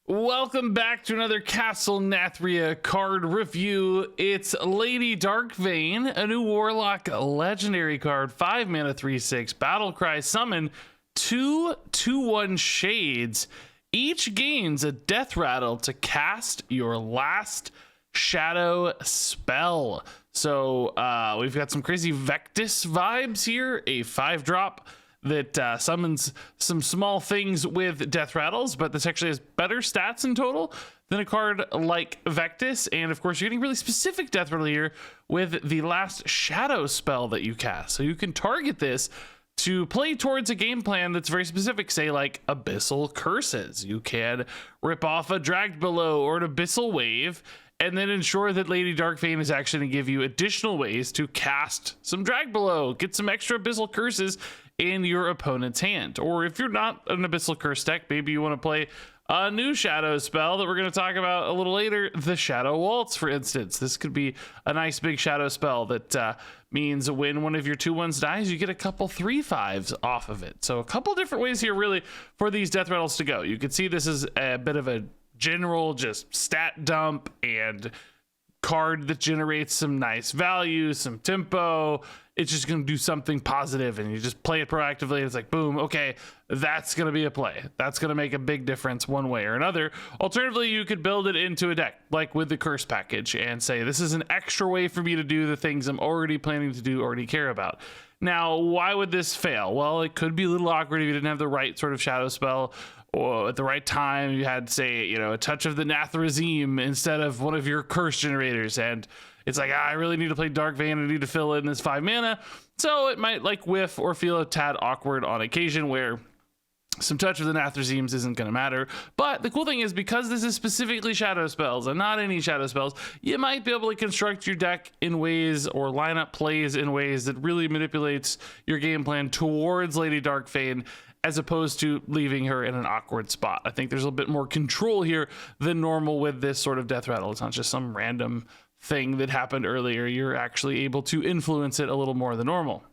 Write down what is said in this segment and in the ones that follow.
Welcome back to another Castle Nathria card review. It's Lady Darkvein, a new Warlock legendary card, 5 mana, 3/6, battle cry, summon 2/2/1 shades. Each gains a death rattle to cast your last shadow spell. So we've got some crazy Vectis vibes here, a 5-drop that summons some small things with death rattles, but this actually has better stats in total than a card like Vectis. And of course, you're getting really specific death rattle here with the last shadow spell that you cast. So you can target this to play towards a game plan that's very specific, say like Abyssal Curses. You can rip off a Dragged Below or an Abyssal Wave, and then ensure that Lady Darkvein is actually going to give you additional ways to cast some Drag Below, get some extra Abyssal Curses in your opponent's hand. Or if you're not an Abyssal Curse deck, maybe you want to play a new shadow spell that we're going to talk about a little later, the Shadow Waltz, for instance. This could be a nice big shadow spell that means when one of your 2/1s dies, you get a couple 3/5s off of it. So a couple different ways here really for these death rattles to go. You can see this is a bit of a general just stat dump and card that generates some nice value, some tempo. It's just going to do something positive, and you just play it proactively. And it's like, boom, okay, that's going to be a play. That's going to make a big difference one way or another. Alternatively, you could build it into a deck, like with the Curse package, and say, this is an extra way for me to do the things I'm already planning to do, already care about. Now, why would this fail? Well, it could be a little awkward if you didn't have the right sort of shadow spell, or at the right time you had, say, a touch of the Nathrazim instead of one of your curse generators, and it's like, I really need to play Darkvein, I need to fill in this 5 mana. So it might like whiff or feel a tad awkward on occasion where some touch of the Nathrazims isn't going to matter. But the cool thing is, because this is specifically shadow spells and not any shadow spells, you might be able to construct your deck in ways or line up plays in ways that really manipulates your game plan towards Lady Darkvein, as opposed to leaving her in an awkward spot. I think there's a bit more control here than normal with this sort of death rattle. It's not just some random thing that happened earlier. You're actually able to influence it a little more than normal.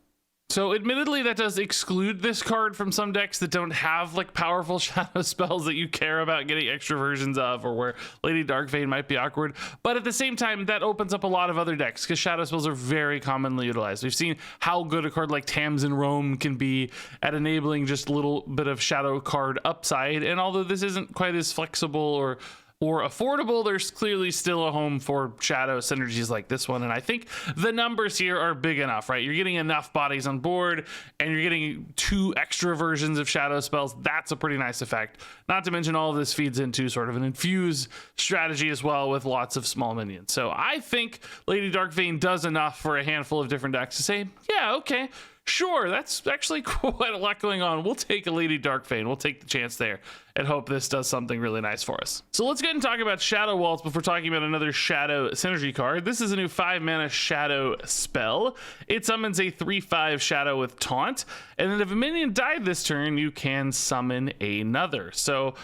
So admittedly, that does exclude this card from some decks that don't have like powerful shadow spells that you care about getting extra versions of, or where Lady Darkvein might be awkward. But at the same time, that opens up a lot of other decks because shadow spells are very commonly utilized. We've seen how good a card like Tamsin Roam can be at enabling just a little bit of shadow card upside. And although this isn't quite as flexible or affordable, there's clearly still a home for shadow synergies like this one. And I think the numbers here are big enough, right? You're getting enough bodies on board, and you're getting 2 extra versions of shadow spells. That's a pretty nice effect. Not to mention all of this feeds into sort of an infuse strategy as well with lots of small minions. So I think Lady Darkvein does enough for a handful of different decks to say, yeah, okay, sure, that's actually quite a lot going on. We'll take a Lady Darkvein. We'll take the chance there and hope this does something really nice for us. So let's go ahead and talk about Shadow Waltz before talking about another Shadow synergy card. This is a new 5 mana Shadow spell. It summons a 3/5 Shadow with Taunt, and then if a minion died this turn, you can summon another. So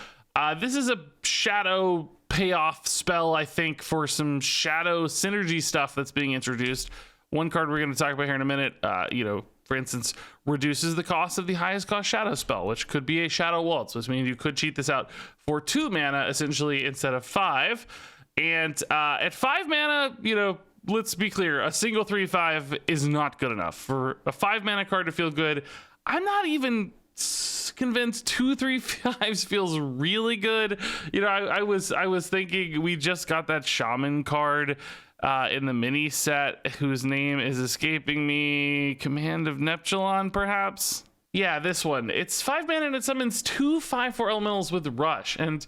this is a Shadow payoff spell, I think, for some Shadow synergy stuff that's being introduced. One card we're going to talk about here in a minute, for instance, reduces the cost of the highest cost shadow spell, which could be a Shadow Waltz, which means you could cheat this out for 2 mana essentially instead of 5. And at 5 mana, let's be clear, a single 3/5 is not good enough. For a 5 mana card to feel good, I'm not even convinced 2 3/5s feels really good. I was thinking we just got that Shaman card in the mini set, whose name is escaping me. Command of Neptulon, perhaps? Yeah, this one. It's 5 mana and it summons 2 5/4 elementals with Rush. And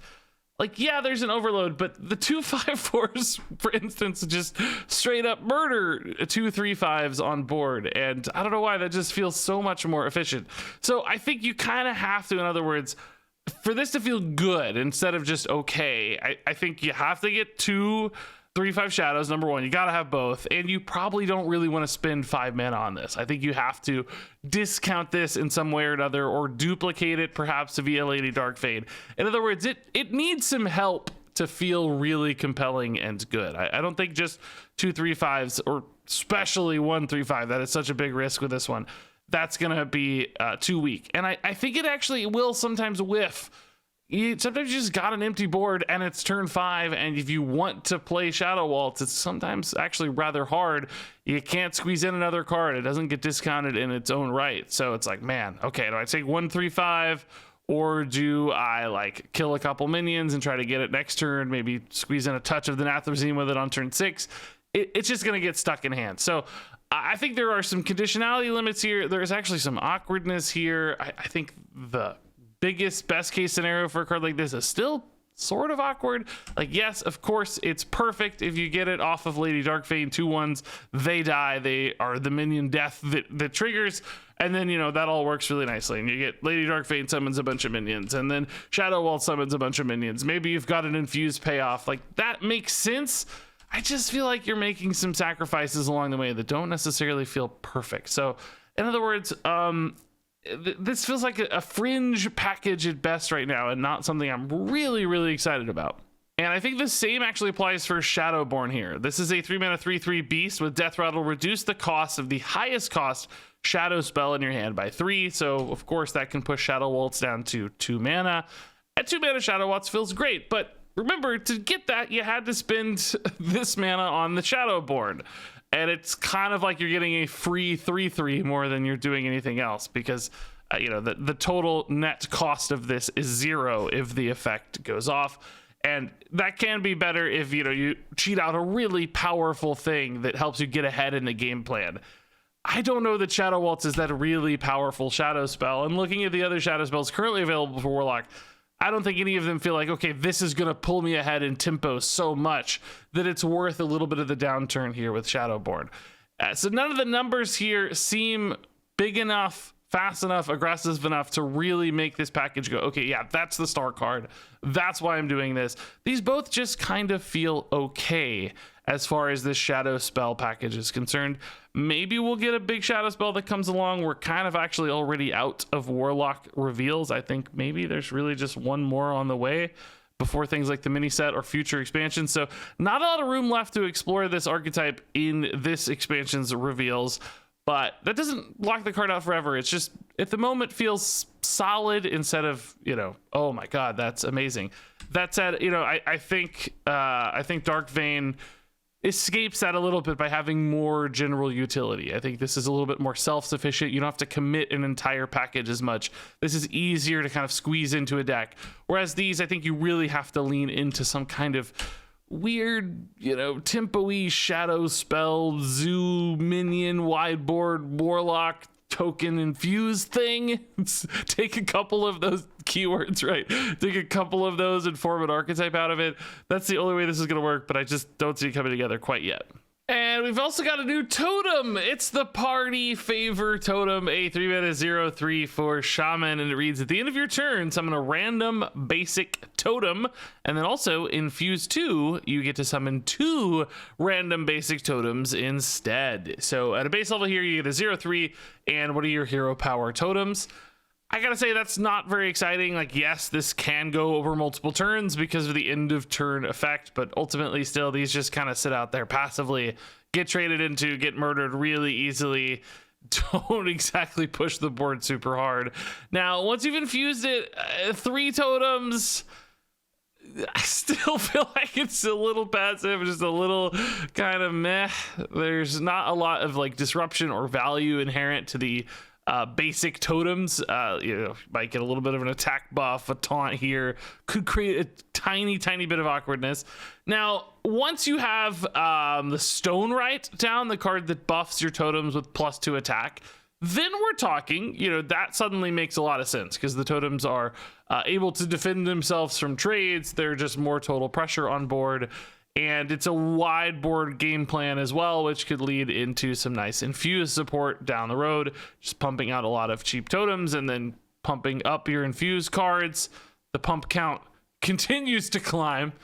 like, yeah, there's an overload, but the 2 5/4s, for instance, just straight up murder 2 3/5s on board. And I don't know why, that just feels so much more efficient. So I think you kind of have to, in other words, for this to feel good instead of just okay, I think you have to get 2 3/5 shadows. Number one, you got to have both, and you probably don't really want to spend 5 mana on this. I think you have to discount this in some way or another, or duplicate it perhaps via Lady Darkvein. In other words, it needs some help to feel really compelling and good. I don't think just 2 3/5s, or especially 1 3/5, that is such a big risk with this one. That's gonna be too weak, and I think it actually will sometimes whiff sometimes you just got an empty board and it's turn 5, and if you want to play Shadow Waltz, it's sometimes actually rather hard. You can't squeeze in another card. It doesn't get discounted in its own right. So it's like, man, okay, do I take 1/3/5, or do I like kill a couple minions and try to get it next turn, maybe squeeze in a touch of the Nathrezim with it on turn 6? It's just going to get stuck in hand. So I think there are some conditionality limits here. There's actually some awkwardness here. I think the biggest best case scenario for a card like this is still sort of awkward. Like, yes, of course, it's perfect if you get it off of Lady Darkvane, 2/1s, they die. They are the minion death that triggers. And then, you know, that all works really nicely. And you get Lady Darkvane summons a bunch of minions, and then Shadow Waltz summons a bunch of minions. Maybe you've got an infused payoff. Like, that makes sense. I just feel like you're making some sacrifices along the way that don't necessarily feel perfect. So, in other words, this feels like a fringe package at best right now, and not something I'm really, really excited about. And I think the same actually applies for Shadowborn here. This is a 3-mana 3/3 beast with Death Rattle. Reduce the cost of the highest cost shadow spell in your hand by 3. So, of course, that can push Shadow Waltz down to 2 mana. At 2 mana, Shadow Waltz feels great, but remember, to get that, you had to spend this mana on the Shadowborn. And it's kind of like you're getting a free 3/3 more than you're doing anything else, because you know, the total net cost of this is 0 if the effect goes off. And that can be better if, you know, you cheat out a really powerful thing that helps you get ahead in the game plan. I don't know that Shadow Waltz is that really powerful shadow spell. And looking at the other shadow spells currently available for Warlock, I don't think any of them feel like, okay, this is going to pull me ahead in tempo so much that it's worth a little bit of the downturn here with Shadowborn. So none of the numbers here seem big enough, fast enough, aggressive enough to really make this package go, okay, yeah, that's the star card. That's why I'm doing this. These both just kind of feel okay as far as this shadow spell package is concerned. Maybe we'll get a big shadow spell that comes along. We're kind of actually already out of Warlock reveals. I think maybe there's really just one more on the way before things like the mini set or future expansions. So not a lot of room left to explore this archetype in this expansion's reveals. But that doesn't lock the card out forever. It's just, at the moment, feels solid instead of, you know, oh my god, that's amazing. That said, you know, I think Darkvane escapes that a little bit by having more general utility. I think this is a little bit more self-sufficient. You don't have to commit an entire package as much. This is easier to kind of squeeze into a deck. Whereas these, I think you really have to lean into some kind of weird, you know, tempo-y shadow spell, zoo, minion, wideboard, warlock, token infused thing. Take a couple of those keywords, right? Take a couple of those and form an archetype out of it. That's the only way this is going to work, but I just don't see it coming together quite yet. And we've also got a new totem. It's the Party Favor Totem, a 3-mana 0/3 for Shaman, and it reads, at the end of your turn, summon a random basic totem, and then also in Fuse 2, you get to summon 2 random basic totems instead. So at a base level here, you get a 0/3, and what are your hero power totems? I gotta say, that's not very exciting. Like, yes, this can go over multiple turns because of the end of turn effect, but ultimately still, these just kind of sit out there passively, get traded into, get murdered really easily, don't exactly push the board super hard. Now, once you've infused it, 3 totems, I still feel like it's a little passive, just a little kind of meh. There's not a lot of like disruption or value inherent to the basic totems. You know, might get a little bit of an attack buff, a taunt here, could create a tiny bit of awkwardness. Now, once you have the Stone Right down, the card that buffs your totems with +2 attack, then we're talking, you know, that suddenly makes a lot of sense because the totems are able to defend themselves from trades. They're just more total pressure on board. And it's a wide board game plan as well, which could lead into some nice infused support down the road, just pumping out a lot of cheap totems and then pumping up your infused cards. The pump count continues to climb.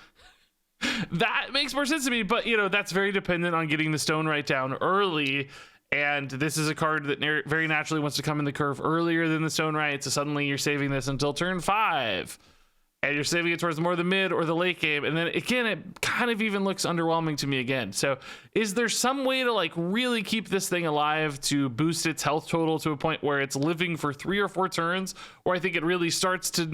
That makes more sense to me, but you know, that's very dependent on getting the Stone Right down early. And this is a card that very naturally wants to come in the curve earlier than the Stone Right. So suddenly you're saving this until turn 5. And you're saving it towards more the mid or the late game. And then again, it kind of even looks underwhelming to me again. So is there some way to like really keep this thing alive to boost its health total to a point where it's living for 3 or 4 turns? Or I think it really starts to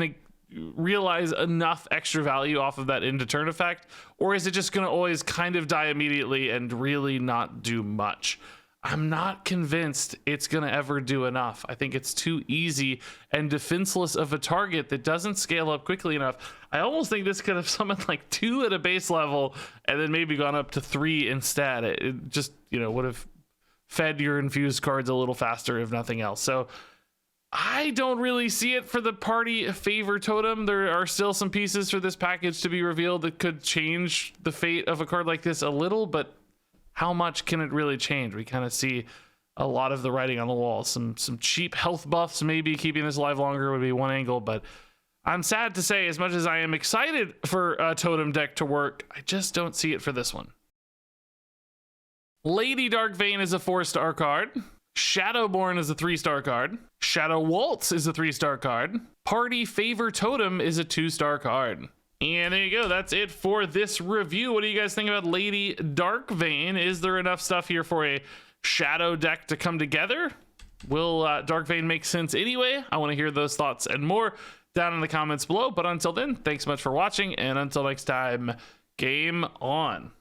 realize enough extra value off of that end to turn effect, or is it just going to always kind of die immediately and really not do much? I'm not convinced it's going to ever do enough. I think it's too easy and defenseless of a target that doesn't scale up quickly enough. I almost think this could have summoned like 2 at a base level and then maybe gone up to 3 instead. It just, you know, would have fed your infused cards a little faster, if nothing else. So I don't really see it for the party favor totem. There are still some pieces for this package to be revealed that could change the fate of a card like this a little, but how much can it really change? We kind of see a lot of the writing on the wall. Some cheap health buffs, maybe keeping this alive longer would be one angle, but I'm sad to say, as much as I am excited for a totem deck to work, I just don't see it for this one. Lady Darkvein is a 4-star card. Shadowborn is a 3-star card. Shadow Waltz is a 3-star card. Party Favor Totem is a 2-star card. And there you go. That's it for this review. What do you guys think about Lady Darkvein? Is there enough stuff here for a shadow deck to come together? Will Darkvein make sense anyway? I want to hear those thoughts and more down in the comments below. But until then, thanks so much for watching. And until next time, game on.